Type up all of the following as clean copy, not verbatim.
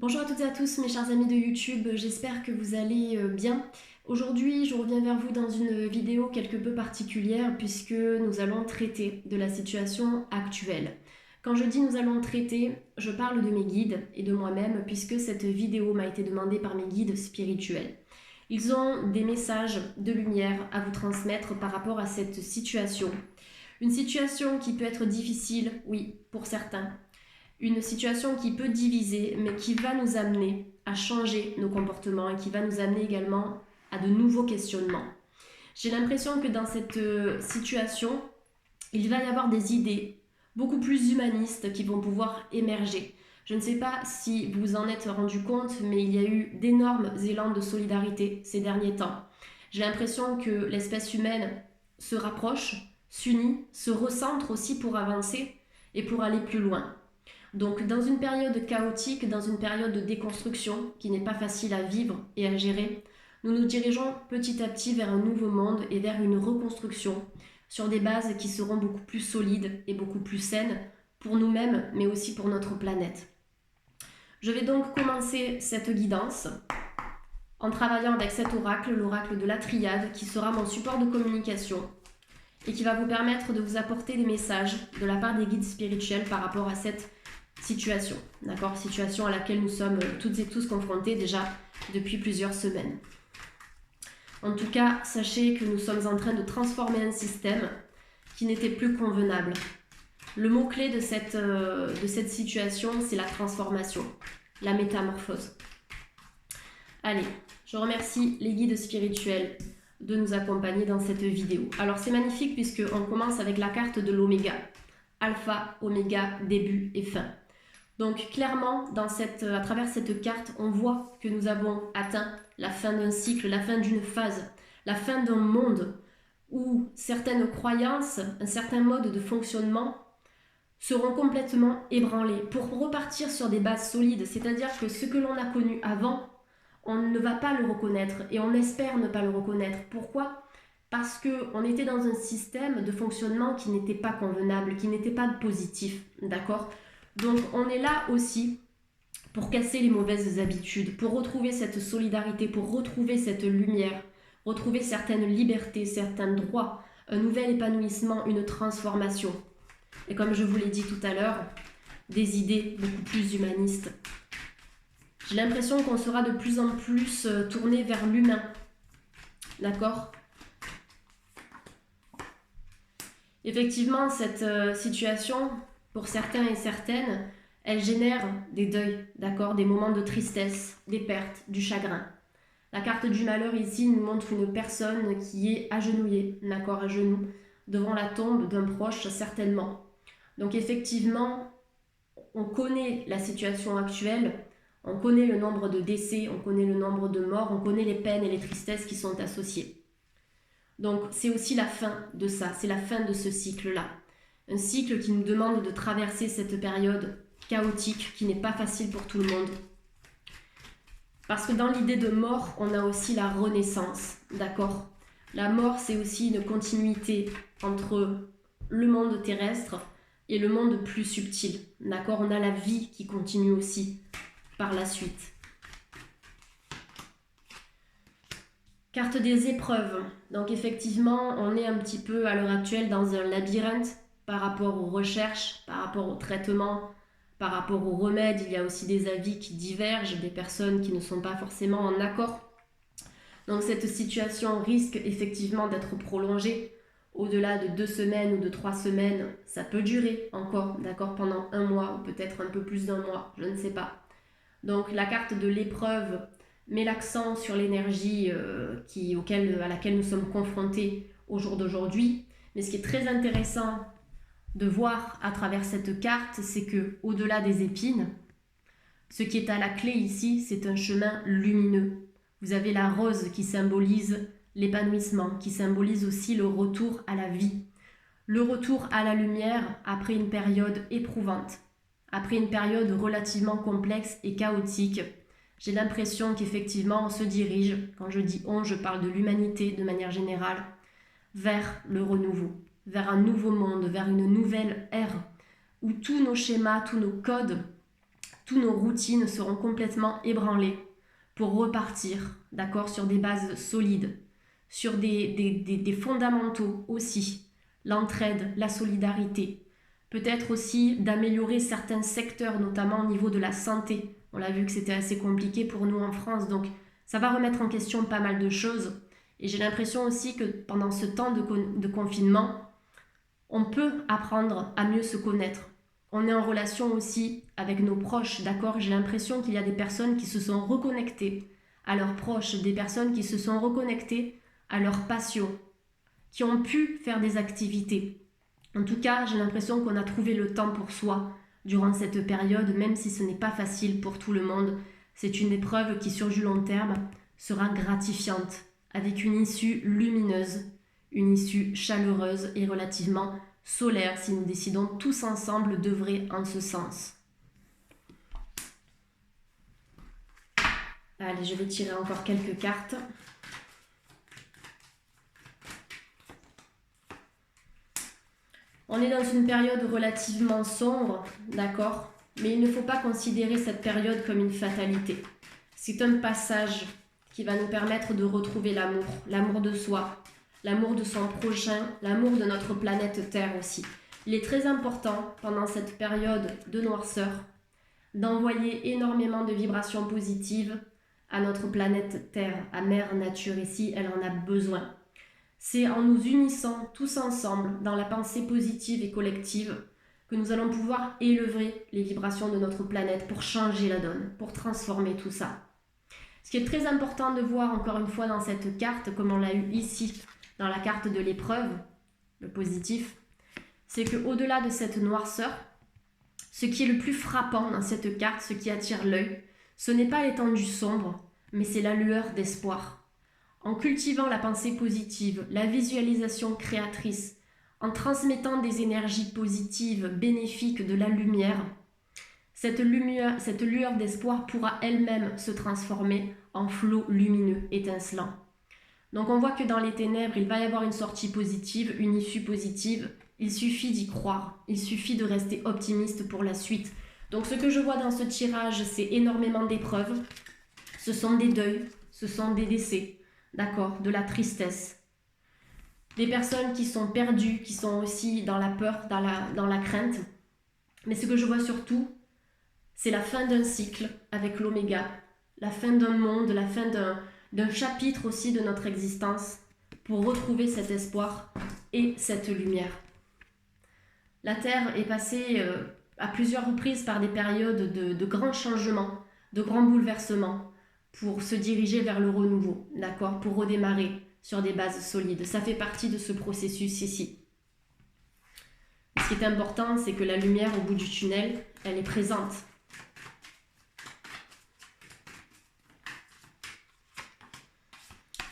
Bonjour à toutes et à tous mes chers amis de YouTube, j'espère que vous allez bien. Aujourd'hui, je reviens vers vous dans une vidéo quelque peu particulière puisque nous allons traiter de la situation actuelle. Quand je dis nous allons traiter, je parle de mes guides et de moi-même puisque cette vidéo m'a été demandée par mes guides spirituels. Ils ont des messages de lumière à vous transmettre par rapport à cette situation. Une situation qui peut être difficile, oui, pour certains. Une situation qui peut diviser, mais qui va nous amener à changer nos comportements et qui va nous amener également à de nouveaux questionnements. J'ai l'impression que dans cette situation, il va y avoir des idées beaucoup plus humanistes qui vont pouvoir émerger. Je ne sais pas si vous vous en êtes rendu compte, mais il y a eu d'énormes élans de solidarité ces derniers temps. J'ai l'impression que l'espèce humaine se rapproche, s'unit, se recentre aussi pour avancer et pour aller plus loin. Donc dans une période chaotique, dans une période de déconstruction qui n'est pas facile à vivre et à gérer, nous nous dirigeons petit à petit vers un nouveau monde et vers une reconstruction sur des bases qui seront beaucoup plus solides et beaucoup plus saines pour nous-mêmes, mais aussi pour notre planète. Je vais donc commencer cette guidance en travaillant avec cet oracle, l'oracle de la triade, qui sera mon support de communication et qui va vous permettre de vous apporter des messages de la part des guides spirituels par rapport à cette situation, d'accord? Situation à laquelle nous sommes toutes et tous confrontés déjà depuis plusieurs semaines. En tout cas, sachez que nous sommes en train de transformer un système qui n'était plus convenable. Le mot-clé de cette situation, c'est la transformation, la métamorphose. Allez, je remercie les guides spirituels de nous accompagner dans cette vidéo. Alors c'est magnifique puisqu'on commence avec la carte de l'oméga. Alpha, oméga, début et fin. Donc clairement, à travers cette carte, on voit que nous avons atteint la fin d'un cycle, la fin d'une phase, la fin d'un monde où certaines croyances, un certain mode de fonctionnement seront complètement ébranlés pour repartir sur des bases solides. C'est-à-dire que ce que l'on a connu avant, on ne va pas le reconnaître et on espère ne pas le reconnaître. Pourquoi ? Parce qu'on était dans un système de fonctionnement qui n'était pas convenable, qui n'était pas positif, d'accord ? Donc on est là aussi pour casser les mauvaises habitudes, pour retrouver cette solidarité, pour retrouver cette lumière, retrouver certaines libertés, certains droits, un nouvel épanouissement, une transformation. Et comme je vous l'ai dit tout à l'heure, des idées beaucoup plus humanistes. J'ai l'impression qu'on sera de plus en plus tourné vers l'humain. D'accord ? Effectivement, cette situation, pour certains et certaines, elle génère des deuils, d'accord, des moments de tristesse, des pertes, du chagrin. La carte du malheur ici nous montre une personne qui est agenouillée, d'accord, à genoux, devant la tombe d'un proche certainement. Donc effectivement, on connaît la situation actuelle, on connaît le nombre de décès, on connaît le nombre de morts, on connaît les peines et les tristesses qui sont associées. Donc c'est aussi la fin de ça, c'est la fin de ce cycle-là. Un cycle qui nous demande de traverser cette période chaotique qui n'est pas facile pour tout le monde. Parce que dans l'idée de mort, on a aussi la renaissance, d'accord ? La mort, c'est aussi une continuité entre le monde terrestre et le monde plus subtil, d'accord ? On a la vie qui continue aussi par la suite. Carte des épreuves. Donc effectivement, on est un petit peu à l'heure actuelle dans un labyrinthe par rapport aux recherches, par rapport aux traitements, par rapport aux remèdes. Il y a aussi des avis qui divergent, des personnes qui ne sont pas forcément en accord. Donc cette situation risque effectivement d'être prolongée au-delà de 2 semaines ou de 3 semaines. Ça peut durer encore, d'accord, pendant 1 mois ou peut-être un peu plus d'1 mois, je ne sais pas. Donc la carte de l'épreuve met l'accent sur l'énergie à laquelle nous sommes confrontés au jour d'aujourd'hui. Mais ce qui est très intéressant de voir à travers cette carte, c'est que au-delà des épines, ce qui est à la clé ici, c'est un chemin lumineux. Vous avez la rose qui symbolise l'épanouissement, qui symbolise aussi le retour à la vie, le retour à la lumière après une période éprouvante, après une période relativement complexe et chaotique. J'ai l'impression qu'effectivement on se dirige, quand je dis on, je parle de l'humanité de manière générale, vers le renouveau, vers un nouveau monde, vers une nouvelle ère, où tous nos schémas, tous nos codes, toutes nos routines seront complètement ébranlées pour repartir, d'accord, sur des bases solides, sur des fondamentaux aussi, l'entraide, la solidarité, peut-être aussi d'améliorer certains secteurs, notamment au niveau de la santé. On l'a vu que c'était assez compliqué pour nous en France, donc ça va remettre en question pas mal de choses. Et j'ai l'impression aussi que pendant ce temps de confinement, on peut apprendre à mieux se connaître. On est en relation aussi avec nos proches, d'accord? J'ai l'impression qu'il y a des personnes qui se sont reconnectées à leurs proches, des personnes qui se sont reconnectées à leurs passions, qui ont pu faire des activités. En tout cas, j'ai l'impression qu'on a trouvé le temps pour soi durant cette période, même si ce n'est pas facile pour tout le monde. C'est une épreuve qui, sur du long terme, sera gratifiante, avec une issue lumineuse, une issue chaleureuse et relativement solaire si nous décidons tous ensemble d'œuvrer en ce sens. Allez, je vais tirer encore quelques cartes. On est dans une période relativement sombre, d'accord? Mais il ne faut pas considérer cette période comme une fatalité. C'est un passage qui va nous permettre de retrouver l'amour, l'amour de soi, l'amour de son prochain, l'amour de notre planète Terre aussi. Il est très important, pendant cette période de noirceur, d'envoyer énormément de vibrations positives à notre planète Terre, à Mère Nature ici, elle en a besoin. C'est en nous unissant tous ensemble dans la pensée positive et collective que nous allons pouvoir élever les vibrations de notre planète pour changer la donne, pour transformer tout ça. Ce qui est très important de voir encore une fois dans cette carte, comme on l'a eu ici, dans la carte de l'épreuve, le positif, c'est qu'au-delà de cette noirceur, ce qui est le plus frappant dans cette carte, ce qui attire l'œil, ce n'est pas l'étendue sombre, mais c'est la lueur d'espoir. En cultivant la pensée positive, la visualisation créatrice, en transmettant des énergies positives, bénéfiques, de la lumière, cette lueur d'espoir pourra elle-même se transformer en flot lumineux, étincelant. Donc on voit que dans les ténèbres, il va y avoir une sortie positive, une issue positive. Il suffit d'y croire, il suffit de rester optimiste pour la suite. Donc ce que je vois dans ce tirage, c'est énormément d'épreuves. Ce sont des deuils, ce sont des décès, d'accord, de la tristesse. Des personnes qui sont perdues, qui sont aussi dans la peur, dans la crainte. Mais ce que je vois surtout, c'est la fin d'un cycle avec l'oméga, la fin d'un monde, la fin d'un chapitre aussi de notre existence pour retrouver cet espoir et cette lumière. La Terre est passée à plusieurs reprises par des périodes de grands changements, de grands bouleversements pour se diriger vers le renouveau, d'accord, pour redémarrer sur des bases solides. Ça fait partie de ce processus ici. Ce qui est important, c'est que la lumière au bout du tunnel, elle est présente.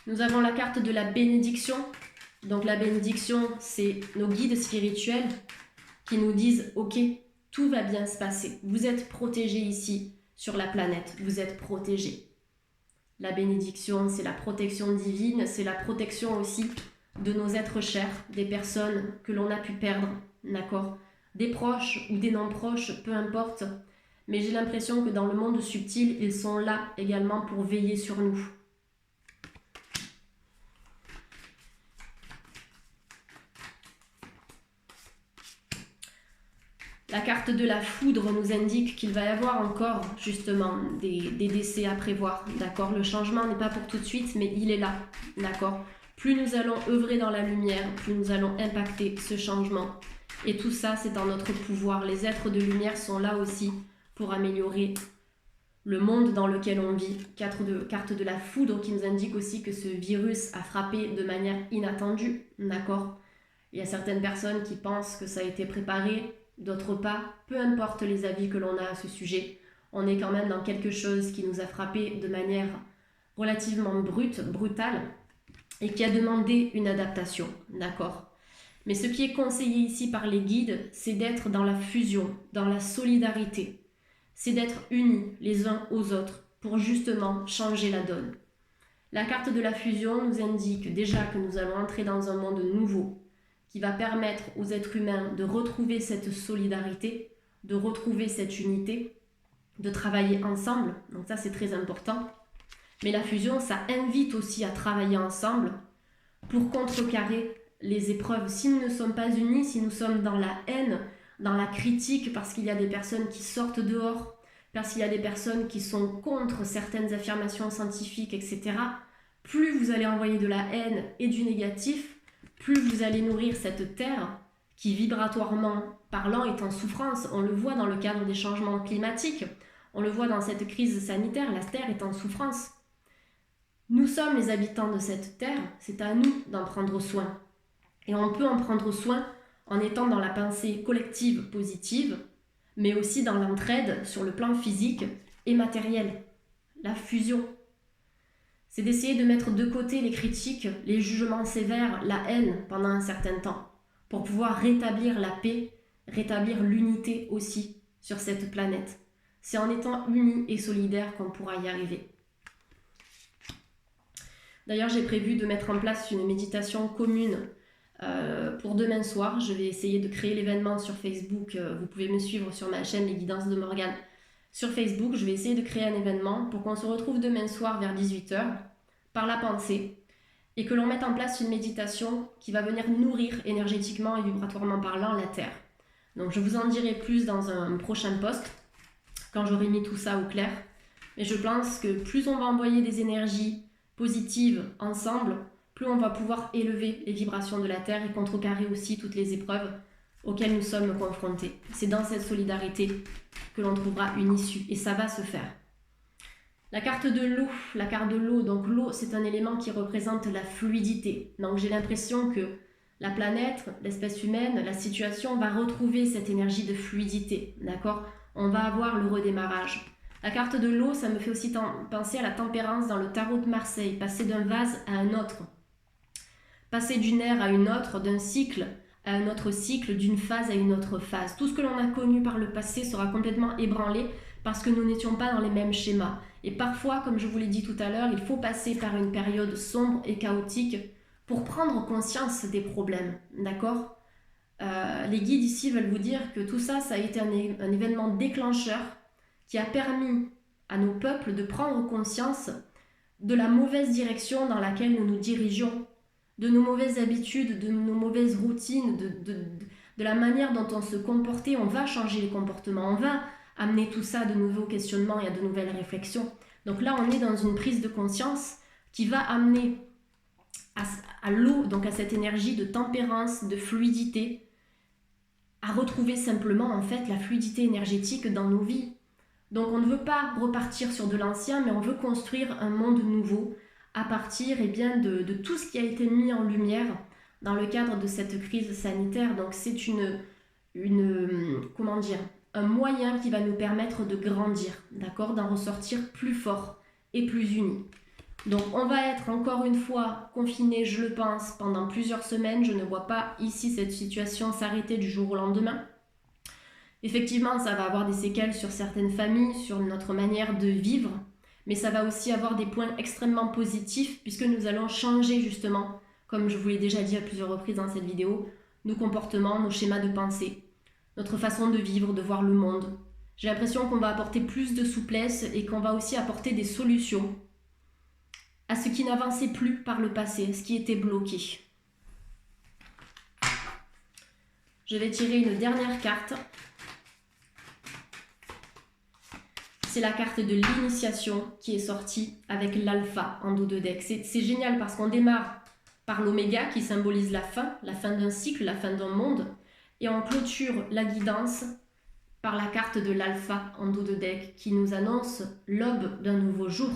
Nous avons la carte de la bénédiction. Donc la bénédiction, c'est nos guides spirituels qui nous disent « Ok, tout va bien se passer. Vous êtes protégés ici sur la planète. Vous êtes protégés. » La bénédiction, c'est la protection divine. C'est la protection aussi de nos êtres chers, des personnes que l'on a pu perdre, d'accord? Des proches ou des non-proches, peu importe. Mais j'ai l'impression que dans le monde subtil, ils sont là également pour veiller sur nous. La carte de la foudre nous indique qu'il va y avoir encore justement des décès à prévoir, d'accord? Le changement n'est pas pour tout de suite, mais il est là, d'accord? Plus nous allons œuvrer dans la lumière, plus nous allons impacter ce changement. Et tout ça, c'est dans notre pouvoir. Les êtres de lumière sont là aussi pour améliorer le monde dans lequel on vit. Carte de la foudre qui nous indique aussi que ce virus a frappé de manière inattendue, d'accord? Il y a certaines personnes qui pensent que ça a été préparé, d'autres pas, peu importe les avis que l'on a à ce sujet, on est quand même dans quelque chose qui nous a frappé de manière relativement brutale et qui a demandé une adaptation, d'accord? Mais ce qui est conseillé ici par les guides, c'est d'être dans la fusion, dans la solidarité, c'est d'être unis les uns aux autres pour justement changer la donne. La carte de la fusion nous indique déjà que nous allons entrer dans un monde nouveau, qui va permettre aux êtres humains de retrouver cette solidarité, de retrouver cette unité, de travailler ensemble, donc ça c'est très important. Mais la fusion, ça invite aussi à travailler ensemble pour contrecarrer les épreuves. Si nous ne sommes pas unis, si nous sommes dans la haine, dans la critique, parce qu'il y a des personnes qui sortent dehors, parce qu'il y a des personnes qui sont contre certaines affirmations scientifiques, etc., plus vous allez envoyer de la haine et du négatif, plus vous allez nourrir cette terre qui, vibratoirement parlant, est en souffrance. On le voit dans le cadre des changements climatiques, on le voit dans cette crise sanitaire, la terre est en souffrance. Nous sommes les habitants de cette terre, c'est à nous d'en prendre soin. Et on peut en prendre soin en étant dans la pensée collective positive, mais aussi dans l'entraide sur le plan physique et matériel. La fusion, c'est d'essayer de mettre de côté les critiques, les jugements sévères, la haine pendant un certain temps, pour pouvoir rétablir la paix, rétablir l'unité aussi sur cette planète. C'est en étant unis et solidaires qu'on pourra y arriver. D'ailleurs, j'ai prévu de mettre en place une méditation commune pour demain soir. Je vais essayer de créer l'événement sur Facebook. Vous pouvez me suivre sur ma chaîne Les Guidances de Morgane sur Facebook. Je vais essayer de créer un événement pour qu'on se retrouve demain soir vers 18 h par la pensée et que l'on mette en place une méditation qui va venir nourrir énergétiquement et vibratoirement parlant la Terre. Donc je vous en dirai plus dans un prochain post quand j'aurai mis tout ça au clair. Mais je pense que plus on va envoyer des énergies positives ensemble, plus on va pouvoir élever les vibrations de la Terre et contrecarrer aussi toutes les épreuves auxquelles nous sommes confrontés. C'est dans cette solidarité que l'on trouvera une issue et ça va se faire. La carte de l'eau, donc l'eau c'est un élément qui représente la fluidité. Donc j'ai l'impression que la planète, l'espèce humaine, la situation va retrouver cette énergie de fluidité, d'accord ? On va avoir le redémarrage. La carte de l'eau, ça me fait aussi penser à la tempérance dans le tarot de Marseille, passer d'un vase à un autre. Passer d'une ère à une autre, d'un cycle à un autre cycle, d'une phase à une autre phase. Tout ce que l'on a connu par le passé sera complètement ébranlé parce que nous n'étions pas dans les mêmes schémas. Et parfois, comme je vous l'ai dit tout à l'heure, il faut passer par une période sombre et chaotique pour prendre conscience des problèmes, d'accord ? Les guides ici veulent vous dire que tout ça, ça a été un événement déclencheur qui a permis à nos peuples de prendre conscience de la mauvaise direction dans laquelle nous nous dirigeons, de nos mauvaises habitudes, de nos mauvaises routines, de la manière dont on se comportait. On va changer les comportements, on va amener tout ça à de nouveaux questionnements et à de nouvelles réflexions. Donc là, on est dans une prise de conscience qui va amener à l'eau, donc à cette énergie de tempérance, de fluidité, à retrouver simplement en fait la fluidité énergétique dans nos vies. Donc on ne veut pas repartir sur de l'ancien, mais on veut construire un monde nouveau à partir de tout ce qui a été mis en lumière dans le cadre de cette crise sanitaire. Donc c'est un moyen qui va nous permettre de grandir, d'accord, d'en ressortir plus fort et plus unis. Donc on va être encore une fois confinés, je le pense, pendant plusieurs semaines. Je ne vois pas ici cette situation s'arrêter du jour au lendemain. Effectivement, ça va avoir des séquelles sur certaines familles, sur notre manière de vivre, mais ça va aussi avoir des points extrêmement positifs puisque nous allons changer justement, comme je vous l'ai déjà dit à plusieurs reprises dans cette vidéo, nos comportements, nos schémas de pensée, notre façon de vivre, de voir le monde. J'ai l'impression qu'on va apporter plus de souplesse et qu'on va aussi apporter des solutions à ce qui n'avançait plus par le passé, à ce qui était bloqué. Je vais tirer une dernière carte. C'est la carte de l'initiation qui est sortie avec l'alpha en dos de deck. C'est génial parce qu'on démarre par l'oméga qui symbolise la fin d'un cycle, la fin d'un monde. Et on clôture la guidance par la carte de l'alpha en dos de deck qui nous annonce l'aube d'un nouveau jour,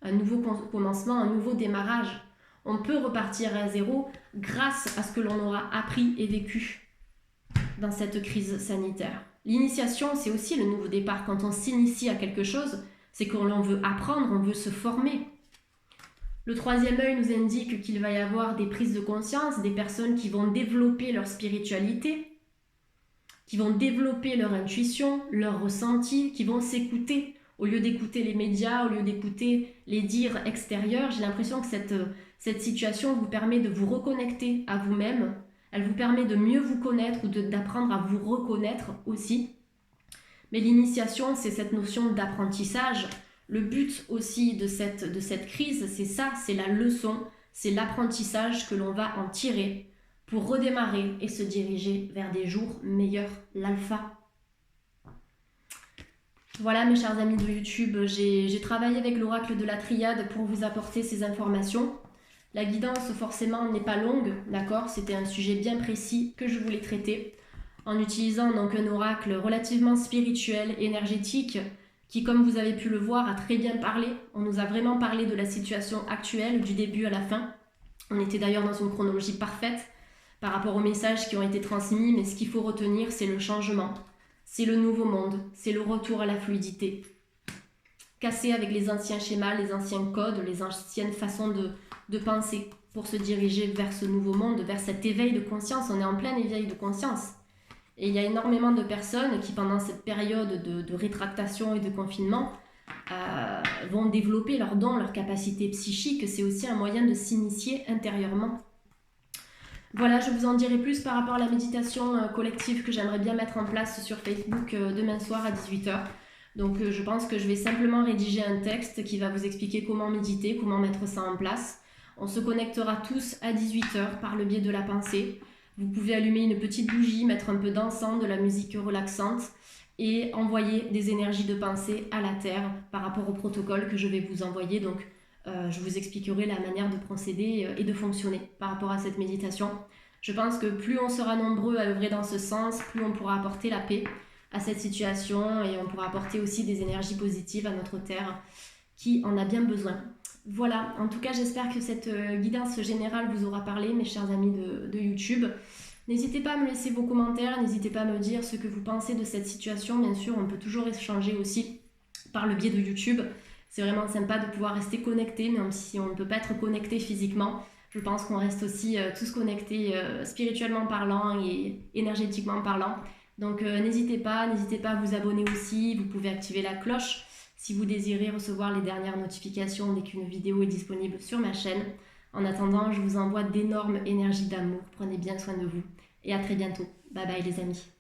un nouveau commencement, un nouveau démarrage. On peut repartir à zéro grâce à ce que l'on aura appris et vécu dans cette crise sanitaire. L'initiation, c'est aussi le nouveau départ. Quand on s'initie à quelque chose, c'est qu'on veut apprendre, on veut se former. Le troisième œil nous indique qu'il va y avoir des prises de conscience, des personnes qui vont développer leur spiritualité, qui vont développer leur intuition, leur ressenti, qui vont s'écouter. Au lieu d'écouter les médias, au lieu d'écouter les dires extérieurs, j'ai l'impression que cette situation vous permet de vous reconnecter à vous-même. Elle vous permet de mieux vous connaître ou d'apprendre à vous reconnaître aussi. Mais l'initiation, c'est cette notion d'apprentissage. Le but aussi de cette crise, c'est ça, c'est la leçon, c'est l'apprentissage que l'on va en tirer pour redémarrer et se diriger vers des jours meilleurs, l'alpha. Voilà mes chers amis de YouTube, j'ai travaillé avec l'oracle de la triade pour vous apporter ces informations. La guidance forcément n'est pas longue, d'accord? C'était un sujet bien précis que je voulais traiter en utilisant donc un oracle relativement spirituel, énergétique, qui comme vous avez pu le voir a très bien parlé. On nous a vraiment parlé de la situation actuelle, du début à la fin. On était d'ailleurs dans une chronologie parfaite par rapport aux messages qui ont été transmis, mais ce qu'il faut retenir, c'est le changement. C'est le nouveau monde, c'est le retour à la fluidité. Casser avec les anciens schémas, les anciens codes, les anciennes façons de penser pour se diriger vers ce nouveau monde, vers cet éveil de conscience. On est en plein éveil de conscience. Et il y a énormément de personnes qui, pendant cette période de rétractation et de confinement, vont développer leurs dons, leurs capacités psychiques. C'est aussi un moyen de s'initier intérieurement. Voilà, je vous en dirai plus par rapport à la méditation collective que j'aimerais bien mettre en place sur Facebook demain soir à 18 h. Donc je pense que je vais simplement rédiger un texte qui va vous expliquer comment méditer, comment mettre ça en place. On se connectera tous à 18 h par le biais de la pensée. Vous pouvez allumer une petite bougie, mettre un peu d'encens, de la musique relaxante et envoyer des énergies de pensée à la Terre par rapport au protocole que je vais vous envoyer. Donc je vous expliquerai la manière de procéder et de fonctionner par rapport à cette méditation. Je pense que plus on sera nombreux à œuvrer dans ce sens, plus on pourra apporter la paix à cette situation et on pourra apporter aussi des énergies positives à notre Terre qui en a bien besoin. Voilà, en tout cas j'espère que cette guidance générale vous aura parlé, mes chers amis de YouTube. N'hésitez pas à me laisser vos commentaires, n'hésitez pas à me dire ce que vous pensez de cette situation. Bien sûr, on peut toujours échanger aussi par le biais de YouTube. C'est vraiment sympa de pouvoir rester connecté, même si on ne peut pas être connecté physiquement. Je pense qu'on reste aussi tous connectés spirituellement parlant et énergétiquement parlant. Donc n'hésitez pas à vous abonner aussi. Vous pouvez activer la cloche si vous désirez recevoir les dernières notifications dès qu'une vidéo est disponible sur ma chaîne. En attendant, je vous envoie d'énormes énergies d'amour. Prenez bien soin de vous et à très bientôt. Bye bye les amis.